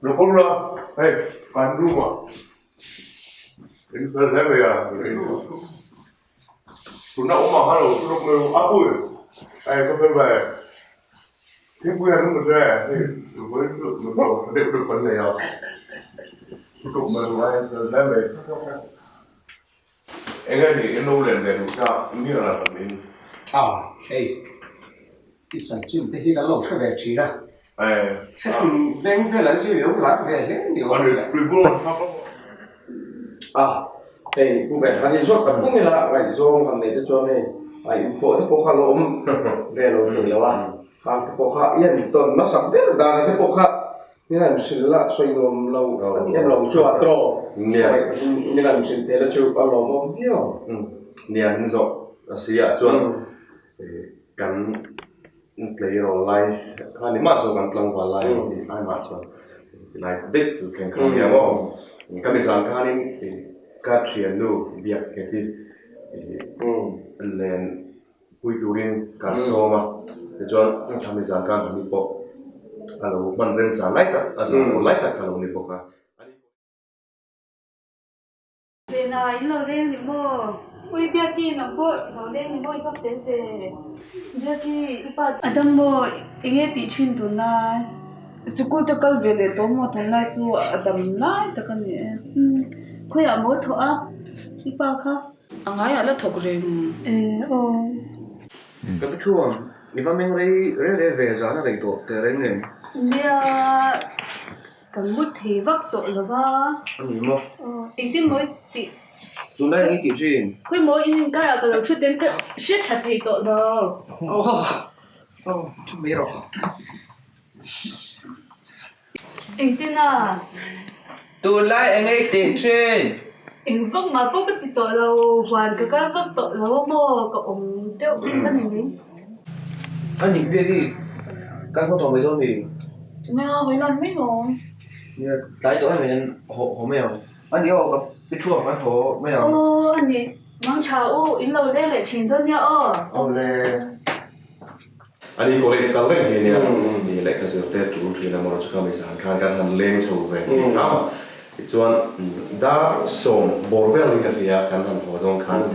Lo compro, Panduma. Ini selesai ya, itu. Tuna umah halu, tuna mau apa ya? Kau berbaik. Kita punya rumah saya, boleh tu, ada pandai ya. Cukup bermain selesai. Enggak ni, ini ulen dari kita ini orang ini. Cái sản chim thế thì đã lâu phải về trí ra. Sẽ cùng đem về lại chứ nếu lát về thế nhiều anh được buồn thì cũng về anh đi suốt cả cũng như là ngày xuống còn này cho nên anh phổ thì có khá lốm về rồi thì là hàng thì có khá yên tuần nó sắm biết là này thì có khá như là sự là xoay lồm lâu em lồng chùa trò như là sự thế là chùa bao lồm không tiêu niên rồi sự ya chuan kan lấy rồi lại hai điểm mà số kan tlang vào lại thì ai mà chuan lại đích từ khen không nhiều không các bây giờ cái này các chuyện đó việc cái gì lên quy turin cả số mà thì chuan các bây giờ cái này bộ kalau mình lên trả lại ta asal lại ta kalau ni bộ cả về này lâu lên thì mua ui bia kia nó có lâu lên thì mua ít tiền về bia kia ít bao Adam mo inge ti chin tu na school to kal vele to mo thang na chu Adam na ta kan ni khoi a mo tho a ipa kha angai ala thok re cái chuông đi vào mình lấy về giá nó đầy độ từ đấy này bia cầm bút thì vắt sội rồi ba anh nhìn không ít tiền mới thì chúng ta nghĩ kiểu gì khoi mới in cái là cái chút tiền cái siết chặt thì tội rồi không biết rồi ít tiền à tôi lại anh ấy tiền trên in vắt mà vắt cái tội đâu hoàn cái vắt tội đâu mà cái ông tiêu cái gì anh nhìn biết đi các con thỏ mấy con thì me hoi lan me no tại chỗ này mình hộ mèo anh đi vào cái chuồng anh hộ mèo anh đi mang cháo in lâu đây lại chín thân nhá lê anh có lẽ sẽ có cái gì nè thì lại cái sự tết chủ trì là một trong các mấy sản khang hành lên sầu về thì đó thì chuan đã sống bồi về cái gì à khang hành hoạt động khang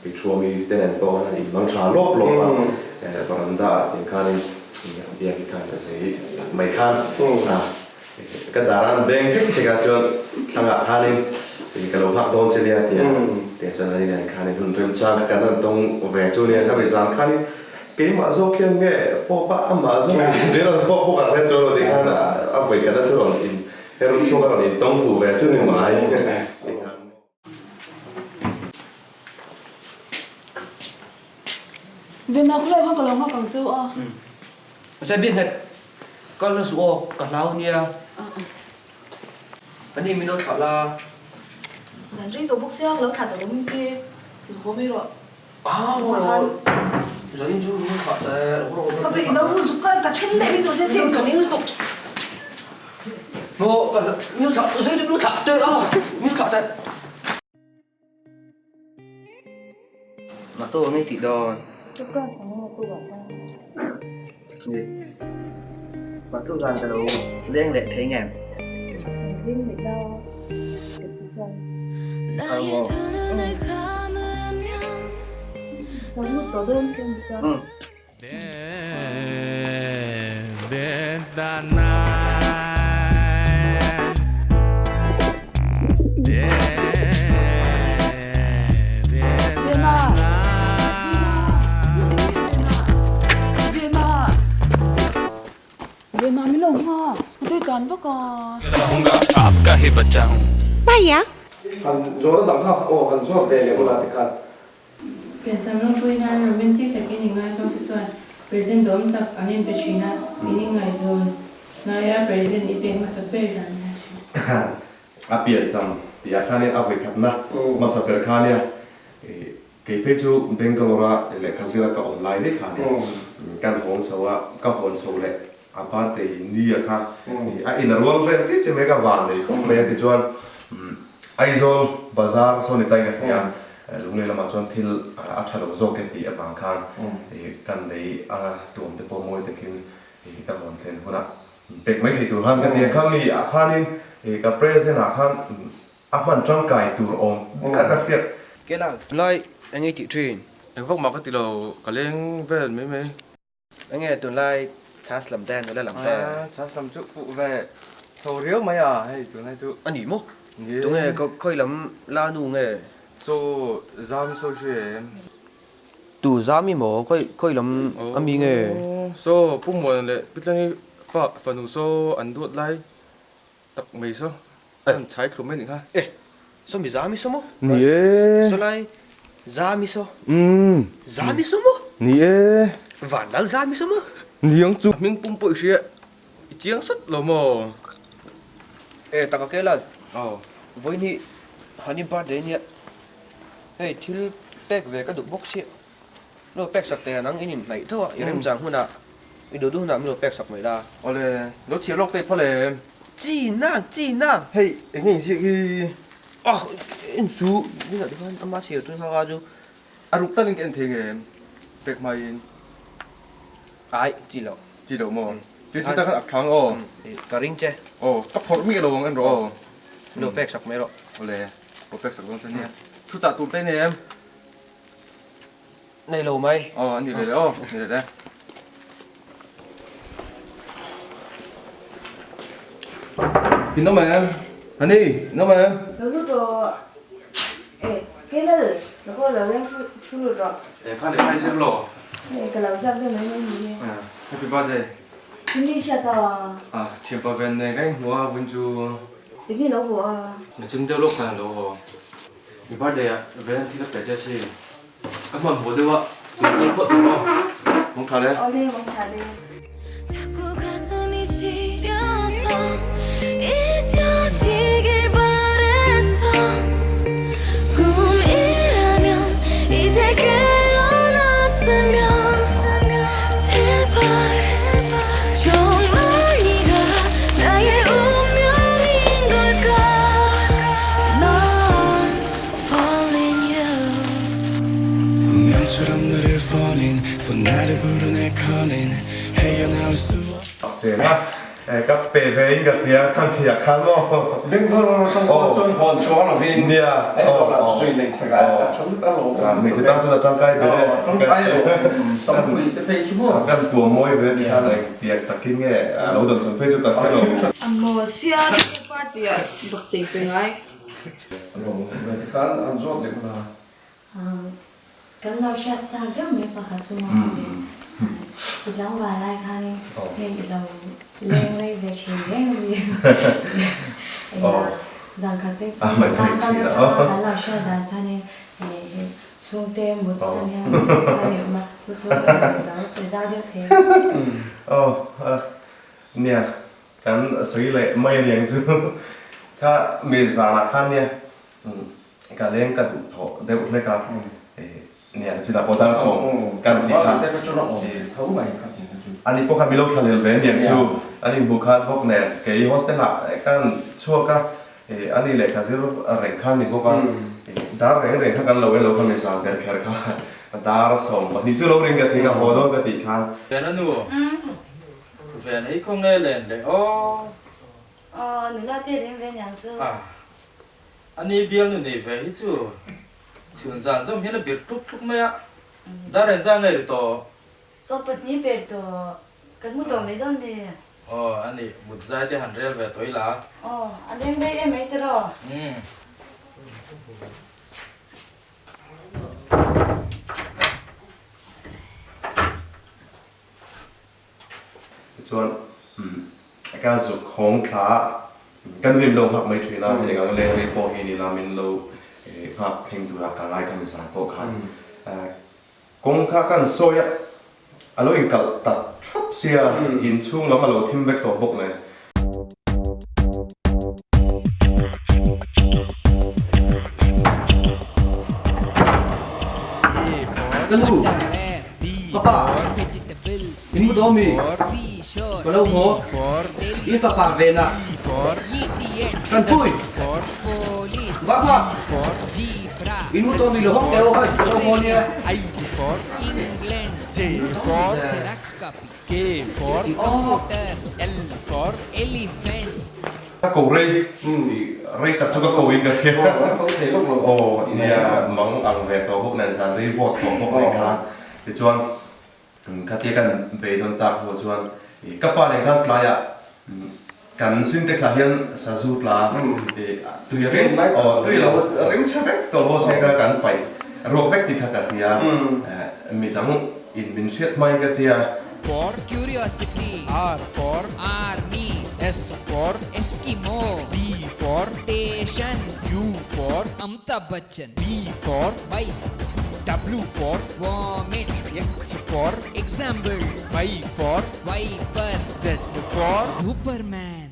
bị chua mi tên anh to anh mang trà lốp còn đã thì khang bây giờ cái khang là gì mấy khang cái đàn anh bên thì cái chuan khang khang thì cái lỗ hạc đôn trên đây thì cho nên là khang hùng thêm trang cái đàn tông về chỗ này các bây giờ khang cái mà do kia nghe po pa mà do để là po cả thế cho thì khang là áp về cái đó cho rồi thì cái lúc cho cái rồi tông phủ về chỗ này mà ai ve na khoi ha ka lo ha kang chu a Saya biết hết con là số cả lao nia anh đi mình nói thảo là dan ri to buk siang lo kha ta lo min ti ko me ro rồi rồi anh chú mình thảo ka be na mu zu ka chen de mi to se se ka ni to nó còn như thảo tôi thấy như thảo tôi như thảo tôi mà tôi mới thị đo to ka sa mo to ba mà tôi làm cái đồ đen đẹp thấy ngàn rin me da ke chai mo mo to don ken da con आपका ही बच्चा हूँ han zo da dang ha o han zo ve le bola te khan Pensando foi na romantic aqui ninguém só se só present dom tak anin pechina ninguém zon na ya present ipe masa perda na a pian cham ti a khani a ve khat na ma sa per khania ke pe chu bengalora le khasira ka online de khani kan hong chawa ka hon chaw le a pa te ni a kha a in a rol ve chi che me ka van le ko me ti chuan aizol bazar so ni tai ka ya lungle lama chuan thil a thalo zo ke ti a bang khang kan nei a tuam te po moi te kin ka hon thlen huna pek mai thei tur han ka ti kham ni a khanin ka present a khan a man tang kai tur om ka ka tiak Cái nào? Lại anh ấy chịu truyền. Anh vóc mặc cái tỷ lầu cả lên về mấy mấy. Anh ấy tuần lại Charles làm tên, nó làm tên. Chắc làm chút phụ về. Sầu riếu mấy à hay tụi này chú. Anh nghỉ mốc. Tụi nghe có khơi lắm la nụ nghe. So giam so chuyện. Tụ giá mi mỏ khơi lắm âm mi nghe. So bung một lệ biết là phần so ăn đuột lại. Tập mấy so. Anh trái khẩu mấy nữa ha. Ê, sao mi giá mi sao mốc? Nhé. Sao lại giá mi sao? Giá mi sao mốc? Nhé. Vạn đang giá mi sao mốc? Niang chú. Mình bung bội chuyện. Chiang xuất lắm mò. Ê, ta có cái là với ni hắn đi bắt đến nhỉ? Hey, thiếu bag về cái đục box shit. Nó bag sạc tiền năng in này thôi, em chẳng hơn à. Cái đồ nào mình bag sạc mày ra. Ole, nó chỉ lọc tay phải lệ. Chi năng. Hey, anh nhìn gì cái. Em su, bây giờ đi ăn ăn bát chiều tôi sao ra chú? Rút tay lên cái thing em. Bek mai. Ai, chỉ lọ. Chỉ đâu mò. Chứ chúng ta không kháng ồ. Cà ring che. Cấp hột mi cái đồ anh rồi. Đồ bag sạc mày rồi. Ole, bộ bek sạc con chân nha. Thu trả tụt tay này em. Này lầu mày. Anh đi đây đây đây. Pin nó mà em. Anh đi, nó mà em. Lúc đó cái là nó có là em chú được rồi Để phan để hai xem lỗ. cái làm sao cái này gì Happy birthday. đi sao ta Chiều vào bên này cái mua vinh chu. thì khi nó của Nó chân tiêu lúc này lỗ hồ. Happy birthday à, bên thì là phải chơi gì. Các bạn mua được ạ. Chúng tôi phật đúng không? Không thà đấy. ở đây mong trả đi 자꾸 가슴이 시려서 잊혀지길 바랬어 꿈이라면 이제 깨어났으면 제발 정말 네가 나의 운명인 걸까 넌 falling you 운명처럼 너를 falling 또 나를 부르네 calling 헤어나올 수 chế ha các bề về gặp phía khăn mò Bengalora không có chôn hòn chó là vì nia ấy rồi là suy nghĩ sẽ là chống ta lộ mình sẽ tăng cho là trong cái về trong tay lộ xong rồi cái tay chú các tua môi về thì hai lại tiệc tập kinh nghệ lâu dần sống phê cho các cái đồ ăn mò xia cái party à đọc chỉnh từng ai người khán ăn rốt được là cái nào sẽ ra cái mấy bà khát chung thì lâu và lại khai nên cái đầu lên đây về chiều lên rồi rằng các cái cái nào sẽ đàn cho nên xuống tên một sân hàng cái điều mà tôi đó sẽ ra được thế nia cái suy lệ mấy liền chứ ta mình giả là khăn nia cái lên cái thọ đều lấy cái nia chỉ là bỏ ra sống cái gì đó cả là cái chỗ nó thấu mày anh đi bốc hàng milo thằng liền về niệm chu anh đi bốc hàng bốc nè cái hostel là cái chua cái anh đi lại cái gì rèn khăn đi bốc hàng đã rèn khăn cái lâu không mình sao cái khăn đã sống mà đi chú lâu rèn cái thì cái hồ đó cái tị khăn về nó nụ về ấy không nghe lên để nữa là tiền em về nhà chưa anh ấy biết nữa để về chứ trường giản giống như là biết trúc trúc mẹ đã để ra ngày rồi số bật nhí về to cái mua đồ này đó nè anh ấy một giai thì hẳn rel về tối là anh em đây em ấy rồi chuan การสุขของขากันริมลงหักไม่ถือนะอย่างนั้นเลยไปโปรฮีนี่ลามินโลหักเพลงตัวการไล่คำสั่งโปรขันกงข้ากันโซยอารมณ์กัดตัดทับเสียอินช่วงแล้วมาโลทิมเวกตัวบกเลยกันดูป้าอินมุดอมีก็แล้วหัวอีฟ้าปากเวน่ะกันปุ้ยบ้าป้าอินมุดอมีเลยห้องเดียวให้เราหัวเนี่ย J for K for L for elephant ถ้ากูเร่ตัดชุกกูอินกันเนี่ยโอ้เนี่ยมังอังเวตัวพวกนั้นสันรีวอดตัวพวกนี้ครับที่ชวนคัดเทียกันเบย์โดนตักหัวชวนกับป้าเนี่ยครับลายกันซึ่งเด็กสาวยันสาวสุดลาตัวยังตัวเราเริ่มใช้ตัวบอสเนี่ยกันไปรวมเวกติดขัดเทียมีจังอินบินเชียดไม่กันเทีย for curiosity R for army S for Eskimo D for station U for Amitabh Bachchan B for bike W for vomit X for example Y for viper Z for Superman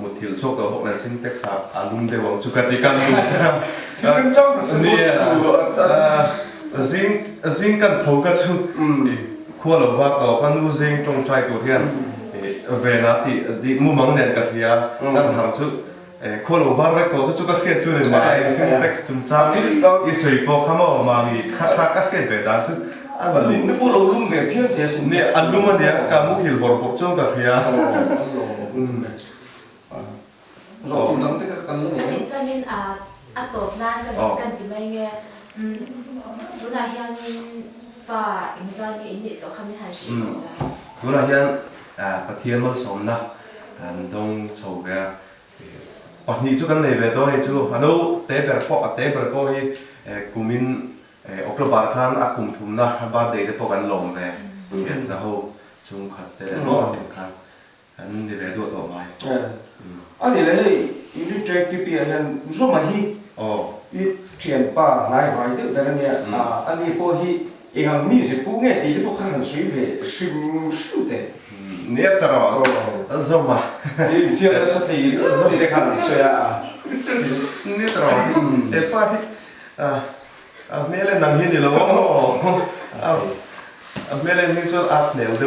หมดที่โชคตัวพวกนั้นซึ่งเท็กซัสอารุณเดวังจุกติกันเนี่ยซิงกันทุกข์ชุดขั้วหลบว่าก็พันธุ์ซิงตรงใจกูเทียนเวนัติดิมุมังเนี่ยกับเฮียนั่นหางชุดขั้วหลบว่าไว้ก็ชุดก็เทียนชุดเลยมาซิงเท็กซ์จุนจ้าอีสุยพอข้ามามีข้าก็เทียนเวดันชุดอันนี้นี่พวกเราลุ่มเวทีเทียนเนี่ยอันลุ่มมันเนี่ยการมุหิลบอร์ปกจ้องกับเฮียเราต้องติดกันเลย cho nên tổ nan cần chỉ mấy nghe bữa nay hiện và in ra cái in điện đó không biết hay gì bữa nay hiện cái thiên nó sống na anh đông châu cái bạn đi chỗ cái này về đó thì chú anh đâu tế bè có thì cùng mình ở cái bàn khan cùng thùng na ba để có cái lồng về hiện ra hồ chúng khát tế nó khan anh đi về đồ tổ bài anh đi lấy ini cek kipi yang usah mahi i trian pa nai vai tu jangan ya ani po hi ingang mi se pu nge ti po khan sui ve sim su te ni tara zoma ni fia sa te zoma de khan so ya ni tara e pa ti mele nang hi ni lo mele ni so at ne de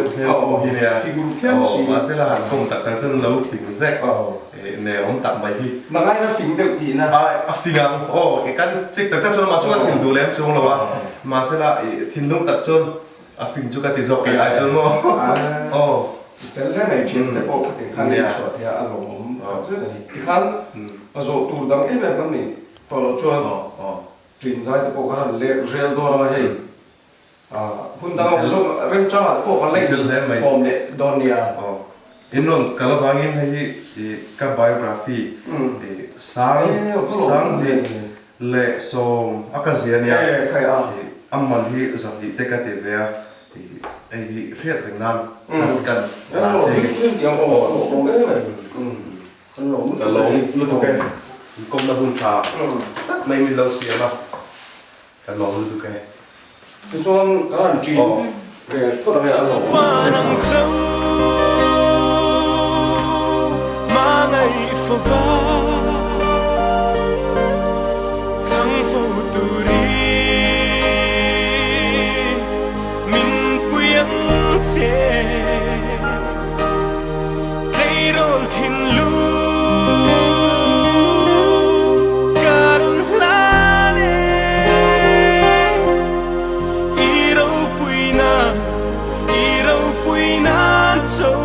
hi ne figur khem si ma se la han kong tak tak chen lo fing zek ne om tak mai hi mà ngay nó phình được thì na phình ang cái căn chiếc tak tak chen ma chuan phình du lem chung lo wa ma se la thin nung tak chen phình chu ka ti zok ke ai chen mo cái này chuyện để bộ cái khăn này sửa thì ăn lồng rất là cái khăn mà rồi tụt đằng ấy về cái này tao lo chuan chuyển ra thì bộ khăn lệ rêu đó là hay hun tao rồi rem cho là bộ khăn lệ bom để đòn đi in non kala vangin hai ka biography sang de le som akazia amman hi zati te ka te ve ai riat ring nan kan la che yang o cái này ka long lu to ke kom na hun cha tak mai min lo sia ba ka long lu to ke cái số cái là chuyện về có thể là Kang futuri min puyang che Kairol thin lu karun lane Irau puina cho